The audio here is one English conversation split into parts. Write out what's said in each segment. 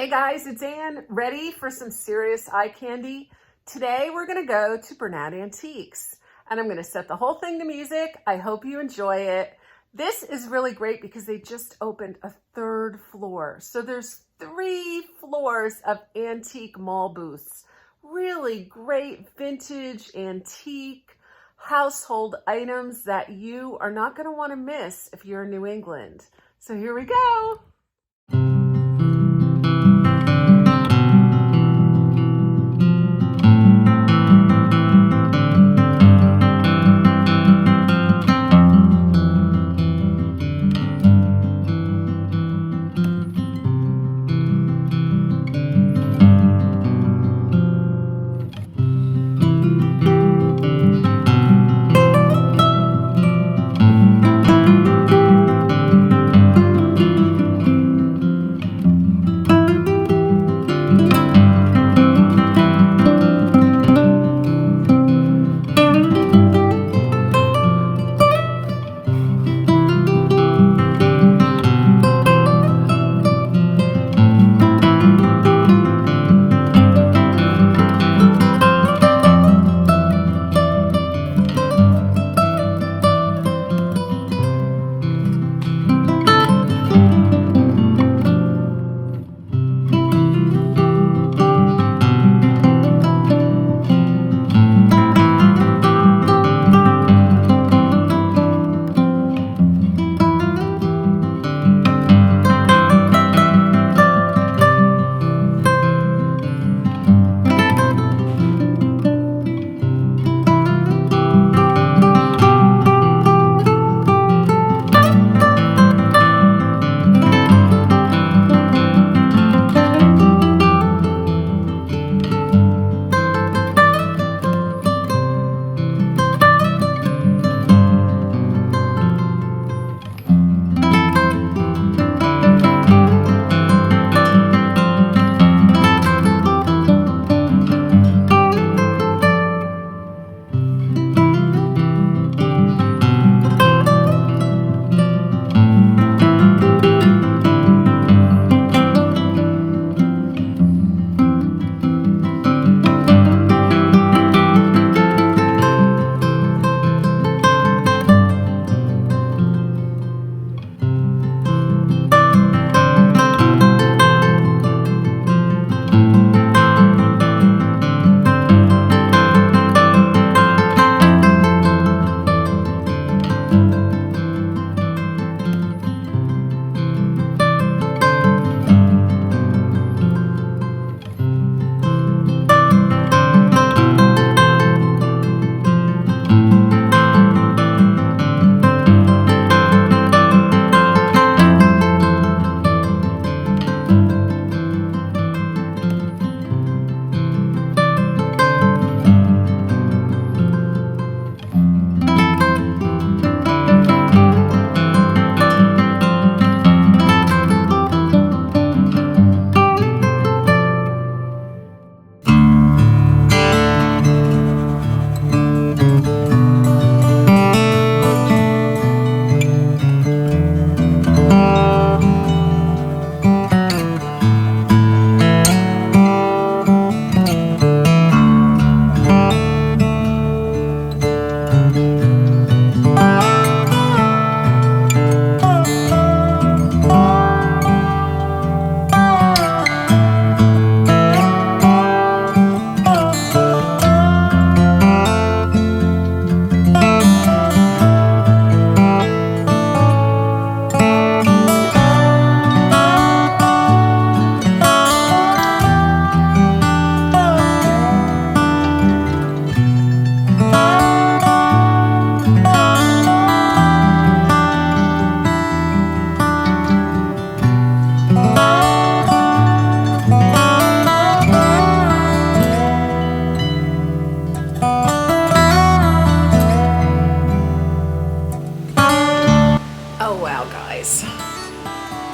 Hey guys, it's Ann. Ready for some serious eye candy? Today we're going to go to Bernat Antiques and I'm going to set the whole thing to music. I hope you enjoy it. This is really great because they just opened a third floor. So there's 3 floors of antique mall booths. Really great vintage, antique, household items that you are not going to want to miss if you're in New England. So here we go.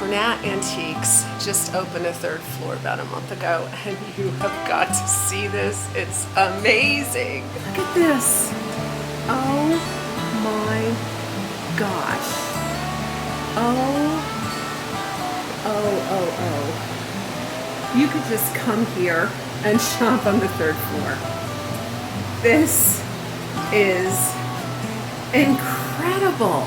Bernat Antiques just opened a third floor about a month ago, and you have got to see this. It's amazing. Look at this. Oh my gosh. Oh. you could just come here and shop on the 3rd floor. This is incredible.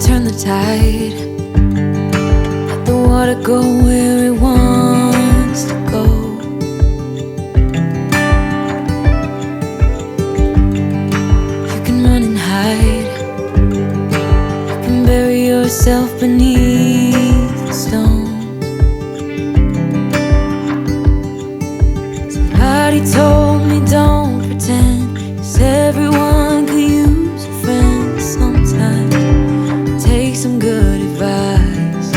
Turn the tide, let the water go where it wants to go. You can run and hide, you can bury yourself beneath the stones. Somebody told me don't pretend, 'cause everyone could use a friend sometimes. Take some good advice.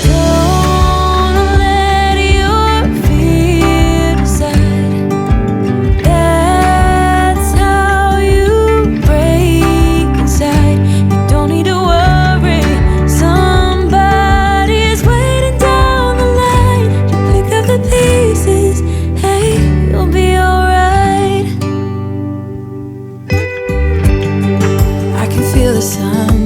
Don't let your fear decide. That's how you break inside. You don't need to worry, somebody is waiting down the line. You pick up the pieces, hey, you'll be alright. I can feel the sun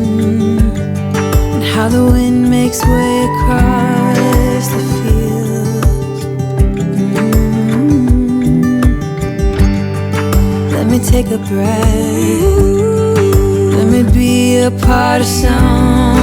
and how the wind makes way across the fields. Let me take a breath, let me be a part of something